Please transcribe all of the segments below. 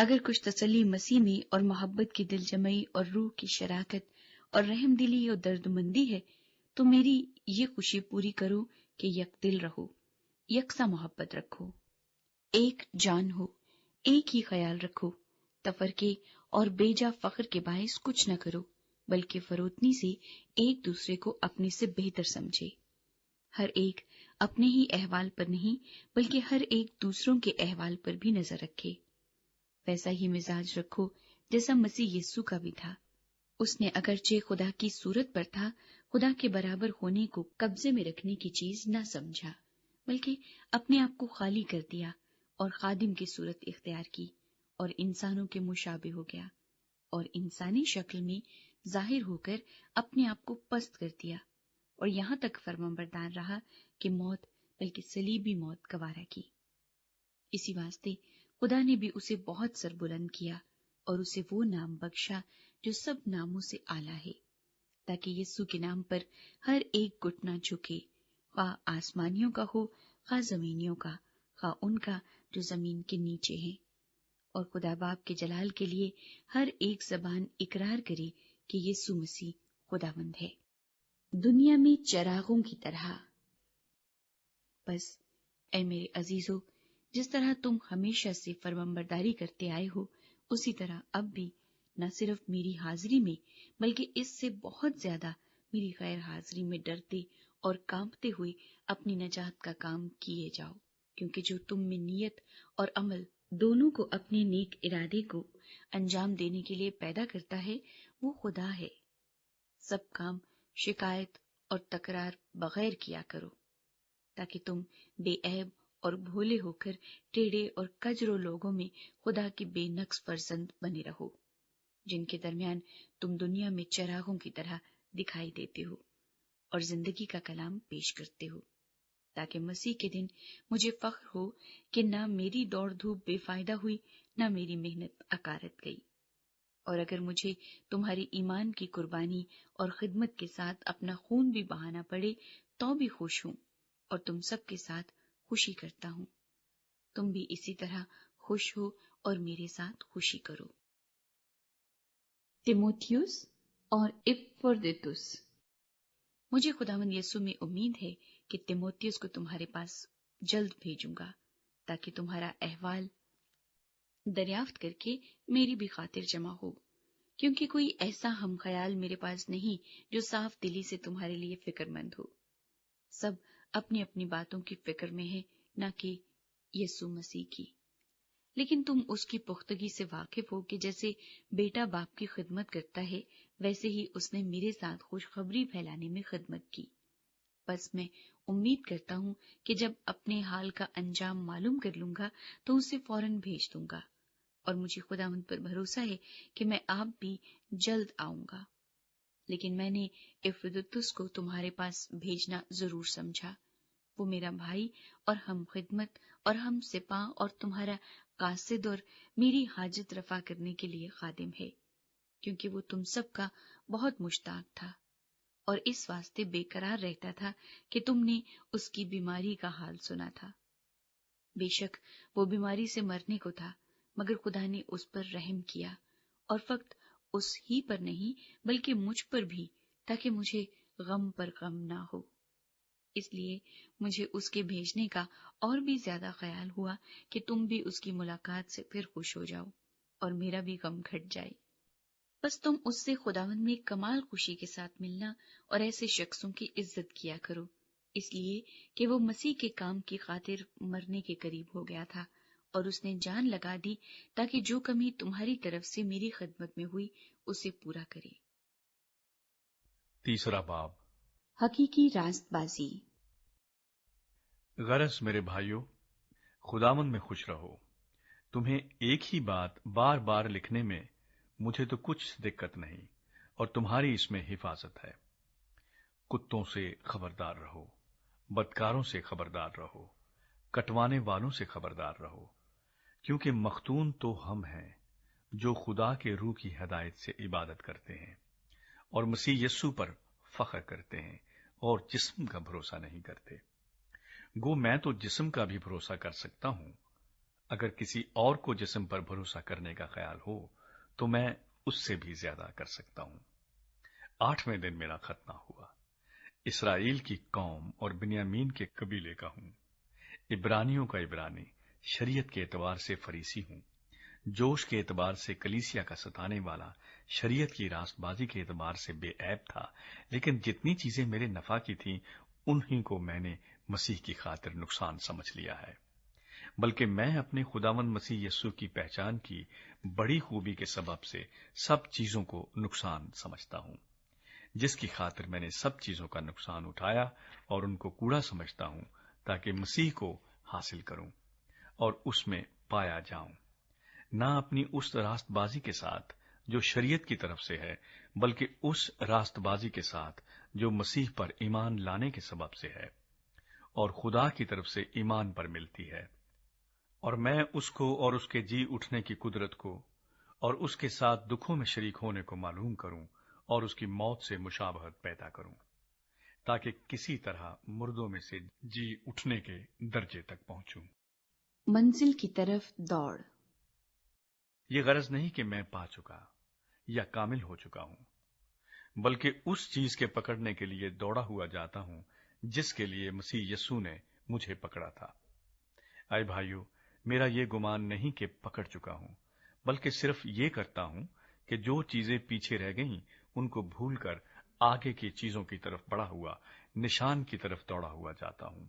اگر کچھ تسلی مسیح میں اور محبت کی دل جمعی اور روح کی شراکت اور رحم دلی اور درد مندی ہے تو میری یہ خوشی پوری کرو کہ یک دل رہو، یکساں محبت رکھو، ایک جان ہو، ایک ہی خیال رکھو، تفرقے اور بیجا فخر کے باعث کچھ نہ کرو، بلکہ فروتنی سے ایک دوسرے کو اپنے سے بہتر سمجھے، ہر ایک اپنے ہی احوال پر نہیں بلکہ ہر ایک دوسروں کے احوال پر بھی نظر رکھے، ویسا ہی مزاج رکھو جیسا مسیح یسوع کا بھی تھا۔ اس نے اگرچہ خدا کی صورت پر تھا، خدا کے برابر ہونے کو قبضے میں رکھنے کی چیز نہ سمجھا، بلکہ اپنے آپ کو خالی کر دیا اور خادم کی صورت اختیار کی اور انسانوں کے مشابہ ہو گیا اور انسانی شکل میں ظاہر ہو کر اپنے آپ کو پست کر دیا اور یہاں تک فرمانبردار رہا کہ موت بلکہ صلیبی موت گوارا کی۔ اسی واسطے خدا نے بھی اسے بہت سر بلند کیا اور اسے وہ نام بخشا جو سب ناموں سے اعلیٰ ہے، تاکہ یسوع کے نام پر ہر ایک گھٹنا جھکے، خواہ آسمانیوں کا ہو، خواہ زمینیوں کا، خواہ ان کا جو زمین کے نیچے ہیں، اور خدا باپ کے جلال کے لیے ہر ایک زبان اقرار کرے کہ یسوع مسیح خداوند ہے۔ دنیا میں چراغوں کی طرح۔ بس اے میرے عزیزو، جس طرح تم ہمیشہ سے فرمانبرداری کرتے آئے ہو، اسی طرح اب بھی نہ صرف میری حاضری میں بلکہ اس سے بہت زیادہ میری غیر حاضری میں ڈرتے اور کانپتے ہوئے اپنی نجات کا کام کیے جاؤ، کیونکہ جو تم میں نیت اور عمل دونوں کو اپنے نیک ارادے کو انجام دینے کے لیے پیدا کرتا ہے وہ خدا ہے۔ سب کام شکایت اور تکرار بغیر کیا کرو، تاکہ تم بے عیب اور بھولے ہو کر ٹیڑے اور کجرو لوگوں میں خدا کے بے نقص فرزند بنے رہو، جن کے درمیان تم دنیا میں چراغوں کی طرح دکھائی دیتے ہو اور زندگی کا کلام پیش کرتے ہو، تاکہ مسیح کے دن مجھے فخر ہو کہ نہ میری دوڑ دھوپ بے فائدہ ہوئی، نہ میری محنت اکارت گئی، اور اگر مجھے تمہاری ایمان کی قربانی اور خدمت کے ساتھ اپنا خون بھی بہانا پڑے تو بھی خوش ہوں، اور تم سب کے ساتھ خوشی کرتا ہوں۔ تم بھی اسی طرح خوش ہو اور میرے ساتھ خوشی کرو۔ تیموتھیوس اور اپفرودیتوس۔ مجھے خداوند یسوع میں امید ہے کہ تیموتھیوس کو تمہارے پاس جلد بھیجوں گا، تاکہ تمہارا احوال دریافت کر کے میری بھی خاطر جمع ہو، کیونکہ کوئی ایسا ہم خیال میرے پاس نہیں جو صاف دلی سے تمہارے لیے فکر مند ہو۔ سب اپنی اپنی باتوں کی فکر میں ہے، نہ کہ یسوع مسیح کی۔ لیکن تم اس کی پختگی سے واقف ہو کہ جیسے بیٹا باپ کی خدمت کرتا ہے، ویسے ہی اس نے میرے ساتھ خوشخبری پھیلانے میں خدمت کی۔ بس میں امید کرتا ہوں کہ جب اپنے حال کا انجام معلوم کر لوں گا تو اسے فوراً بھیج دوں گا، اور مجھے خداوند پر بھروسہ ہے کہ میں آپ بھی جلد آؤں گا۔ لیکن میں نے اپفرودیتوس کو تمہارے پاس بھیجنا ضرور سمجھا۔ وہ میرا بھائی اور ہم خدمت اور ہم سپاہ اور تمہارا قاصد اور میری حاجت رفع کرنے کے لیے خادم ہے، کیونکہ وہ تم سب کا بہت مشتاق تھا اور اس واسطے بے قرار رہتا تھا کہ تم نے اس کی بیماری کا حال سنا تھا۔ بے شک وہ بیماری سے مرنے کو تھا، مگر خدا نے اس پر رحم کیا، اور فقط اس ہی پر نہیں بلکہ مجھ پر بھی، تاکہ مجھے غم پر غم نہ ہو۔ اس لیے مجھے اس کے بھیجنے کا اور بھی زیادہ خیال ہوا کہ تم بھی اس کی ملاقات سے پھر خوش ہو جاؤ اور میرا بھی غم گھٹ جائے۔ بس تم اس سے خداوند میں کمال خوشی کے ساتھ ملنا اور ایسے شخصوں کی عزت کیا کرو، اس لیے کہ وہ مسیح کے کام کی خاطر مرنے کے قریب ہو گیا تھا، اور اس نے جان لگا دی تاکہ جو کمی تمہاری طرف سے میری خدمت میں ہوئی اسے پورا کرے۔ تیسرا باب۔ حقیقی راست بازی۔ غرض میرے بھائیو، خداوند میں خوش رہو۔ تمہیں ایک ہی بات بار بار لکھنے میں مجھے تو کچھ دقت نہیں، اور تمہاری اس میں حفاظت ہے۔ کتوں سے خبردار رہو، بدکاروں سے خبردار رہو، کٹوانے والوں سے خبردار رہو، کیونکہ مختون تو ہم ہیں جو خدا کے روح کی ہدایت سے عبادت کرتے ہیں اور مسیح یسوع پر فخر کرتے ہیں اور جسم کا بھروسہ نہیں کرتے۔ گو میں تو جسم کا بھی بھروسہ کر سکتا ہوں، اگر کسی اور کو جسم پر بھروسہ کرنے کا خیال ہو تو میں اس سے بھی زیادہ کر سکتا ہوں۔ 8ویں دن میرا ختنہ ہوا۔ اسرائیل کی قوم اور بنیامین کے قبیلے کا ہوں، عبرانیوں کا عبرانی، شریعت کے اعتبار سے فریسی ہوں، جوش کے اعتبار سے کلیسیا کا ستانے والا، شریعت کی راست بازی کے اعتبار سے بے عیب تھا، لیکن جتنی چیزیں میرے نفع کی تھیں انہی کو میں نے مسیح کی خاطر نقصان سمجھ لیا ہے، بلکہ میں اپنے خداوند مسیح یسوع کی پہچان کی بڑی خوبی کے سبب سے سب چیزوں کو نقصان سمجھتا ہوں، جس کی خاطر میں نے سب چیزوں کا نقصان اٹھایا اور ان کو کوڑا سمجھتا ہوں، تاکہ مسیح کو حاصل کروں اور اس میں پایا جاؤں، نہ اپنی اس راست بازی کے ساتھ جو شریعت کی طرف سے ہے، بلکہ اس راست بازی کے ساتھ جو مسیح پر ایمان لانے کے سبب سے ہے اور خدا کی طرف سے ایمان پر ملتی ہے، اور میں اس کو اور اس کے جی اٹھنے کی قدرت کو اور اس کے ساتھ دکھوں میں شریک ہونے کو معلوم کروں اور اس کی موت سے مشابہت پیدا کروں، تاکہ کسی طرح مردوں میں سے جی اٹھنے کے درجے تک پہنچوں۔ منزل کی طرف دوڑ۔ یہ غرض نہیں کہ میں پا چکا یا کامل ہو چکا ہوں، بلکہ اس چیز کے پکڑنے کے لیے دوڑا ہوا جاتا ہوں جس کے لیے مسیح یسوع نے مجھے پکڑا تھا۔ اے بھائیو، میرا یہ گمان نہیں کہ پکڑ چکا ہوں، بلکہ صرف یہ کرتا ہوں کہ جو چیزیں پیچھے رہ گئیں ان کو بھول کر آگے کی چیزوں کی طرف بڑھا ہوا نشان کی طرف دوڑا ہوا جاتا ہوں،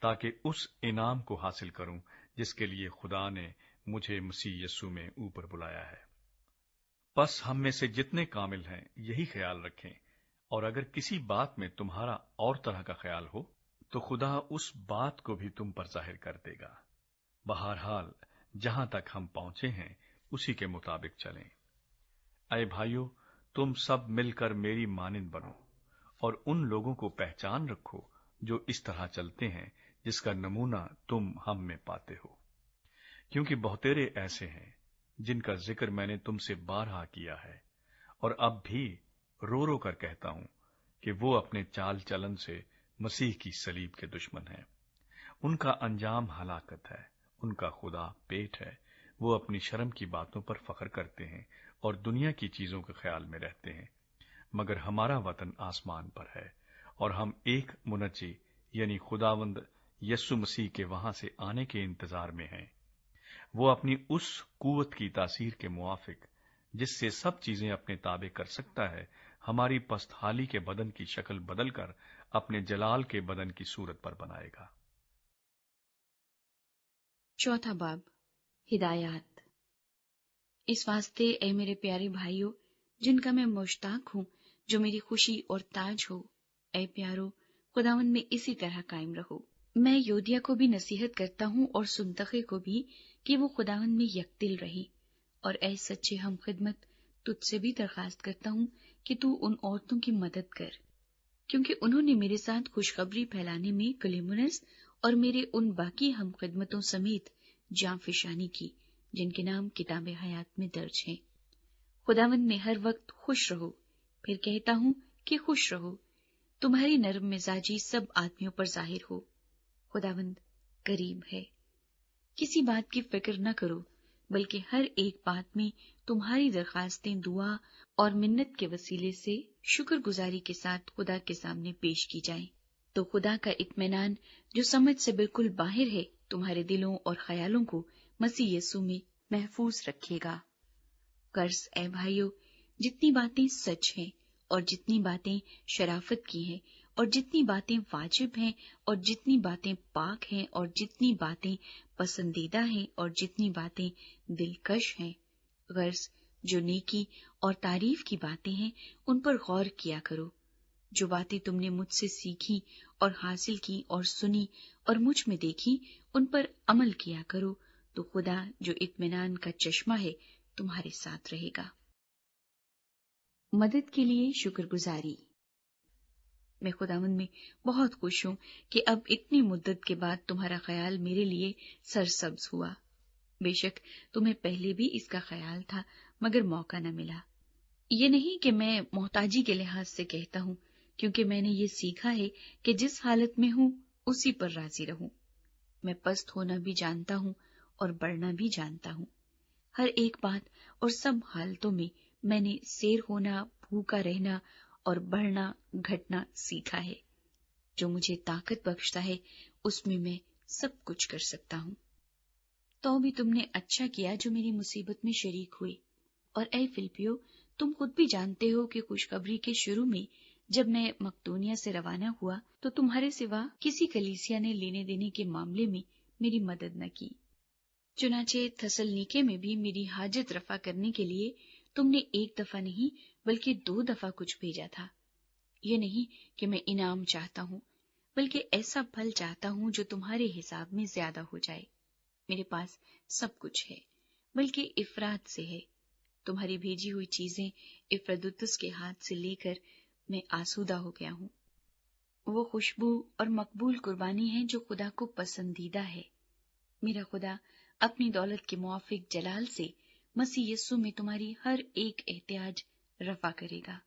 تاکہ اس انعام کو حاصل کروں جس کے لیے خدا نے مجھے مسیح یسوع میں اوپر بلایا ہے۔ بس ہم میں سے جتنے کامل ہیں یہی خیال رکھیں، اور اگر کسی بات میں تمہارا اور طرح کا خیال ہو تو خدا اس بات کو بھی تم پر ظاہر کر دے گا۔ بہرحال جہاں تک ہم پہنچے ہیں اسی کے مطابق چلیں۔ اے بھائیو، تم سب مل کر میری مانند بنو اور ان لوگوں کو پہچان رکھو جو اس طرح چلتے ہیں جس کا نمونہ تم ہم میں پاتے ہو، کیونکہ بہتیرے ایسے ہیں جن کا ذکر میں نے تم سے بارہا کیا ہے، اور اب بھی رو رو کر کہتا ہوں کہ وہ اپنے چال چلن سے مسیح کی صلیب کے دشمن ہیں۔ ان کا انجام ہلاکت ہے، ان کا خدا پیٹ ہے، وہ اپنی شرم کی باتوں پر فخر کرتے ہیں اور دنیا کی چیزوں کے خیال میں رہتے ہیں، مگر ہمارا وطن آسمان پر ہے، اور ہم ایک منجی یعنی خداوند یسوع مسیح کے وہاں سے آنے کے انتظار میں ہیں۔ وہ اپنی اس قوت کی تاثیر کے موافق جس سے سب چیزیں اپنے تابع کر سکتا ہے، ہماری پست حالی کے بدن کی شکل بدل کر اپنے جلال کے بدن کی صورت پر بنائے گا۔ چوتھا باب، ہدایات۔ اس واسطے اے میرے پیارے بھائیوں، جن کا میں مشتاق ہوں، جو میری خوشی اور تاج ہو، اے پیارو، خداوند میں اسی طرح قائم رہو۔ میں یودیا کو بھی نصیحت کرتا ہوں اور سنتخے کو بھی کہ وہ خداوند میں یکدل رہے، اور اے سچے ہم خدمت، تجھ سے بھی درخواست کرتا ہوں کہ تو ان عورتوں کی مدد کر، کیونکہ انہوں نے میرے ساتھ خوشخبری پھیلانے میں کلیمنس اور میرے ان باقی ہم خدمتوں سمیت جاں فشانی کی جن کے نام کتاب حیات میں درج ہیں۔ خداوند میں ہر وقت خوش رہو۔ پھر کہتا ہوں کہ خوش رہو۔ تمہاری نرم مزاجی سب آدمیوں پر ظاہر ہو۔ خداوند قریب ہے۔ کسی بات کی فکر نہ کرو، بلکہ ہر ایک بات میں تمہاری درخواستیں دعا اور منت کے وسیلے سے شکر گزاری کے ساتھ خدا کے سامنے پیش کی جائیں، تو خدا کا اطمینان جو سمجھ سے بالکل باہر ہے تمہارے دلوں اور خیالوں کو مسیح یسوع میں محفوظ رکھے گا۔ غرض اے بھائیو، جتنی باتیں سچ ہیں اور جتنی باتیں شرافت کی ہیں اور جتنی باتیں واجب ہیں اور جتنی باتیں پاک ہیں اور جتنی باتیں پسندیدہ ہیں اور جتنی باتیں دلکش ہیں، غرض جو نیکی اور تعریف کی باتیں ہیں ان پر غور کیا کرو۔ جو باتیں تم نے مجھ سے سیکھی اور حاصل کی اور سنی اور مجھ میں دیکھی ان پر عمل کیا کرو، تو خدا جو اطمینان کا چشمہ ہے تمہارے ساتھ رہے گا۔ مدد کے لیے شکر گزاری۔ میں خداوند میں بہت خوش ہوں کہ اب اتنی مدت کے بعد تمہارا خیال میرے لیے سرسبز ہوا۔ بے شک تمہیں پہلے بھی اس کا خیال تھا، مگر موقع نہ ملا۔ یہ نہیں کہ میں محتاجی کے لحاظ سے کہتا ہوں، کیونکہ میں نے یہ سیکھا ہے کہ جس حالت میں ہوں اسی پر راضی رہوں۔ میں پست ہونا بھی جانتا ہوں اور بڑھنا بھی جانتا ہوں۔ ہر ایک بات اور سب حالتوں میں میں نے سیر ہونا، بھوکا رہنا اور بڑھنا گھٹنا سیکھا ہے۔ جو مجھے طاقت بخشتا ہے اس میں سب کچھ کر سکتا ہوں۔ تو بھی تم نے اچھا کیا جو میری مصیبت میں شریک ہوئے۔ اور اے فلپیو، تم خود بھی جانتے ہو کہ خوشخبری کے شروع میں جب میں مقدونیہ سے روانہ ہوا تو تمہارے سوا کسی کلیسیا نے لینے دینے کے معاملے میں میری مدد نہ کی۔ چنانچہ تھسلنیکے میں بھی میری حاجت رفع کرنے کے لیے تم نے ایک دفعہ نہیں بلکہ 2 دفعہ کچھ بھیجا تھا۔ یہ نہیں کہ میں انعام چاہتا ہوں، بلکہ ایسا پھل چاہتا ہوں جو تمہارے حساب میں زیادہ ہو جائے۔ میرے پاس سب کچھ ہے، بلکہ افراط سے ہے۔ تمہاری بھیجی ہوئی چیزیں افرادیتس کے ہاتھ سے لے کر میں آسودہ ہو گیا ہوں۔ وہ خوشبو اور مقبول قربانی ہے جو خدا کو پسندیدہ ہے۔ میرا خدا اپنی دولت کے موافق جلال سے مسیح یسوع میں تمہاری ہر ایک احتیاج رفع کرے گا۔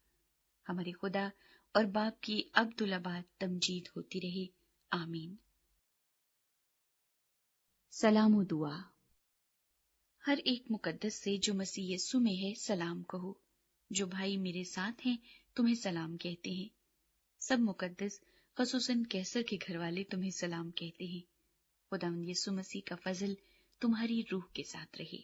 ہمارے خدا اور باپ کی عبدالآباد تمجید ہوتی رہے، آمین۔ سلام و دعا۔ ہر ایک مقدس سے جو مسیح یسوع میں ہے سلام کہو۔ جو بھائی میرے ساتھ ہیں تمہیں سلام کہتے ہیں۔ سب مقدس خصوصاً کیسر کے گھر والے تمہیں سلام کہتے ہیں۔ خداوند یسوع مسیح کا فضل تمہاری روح کے ساتھ رہے۔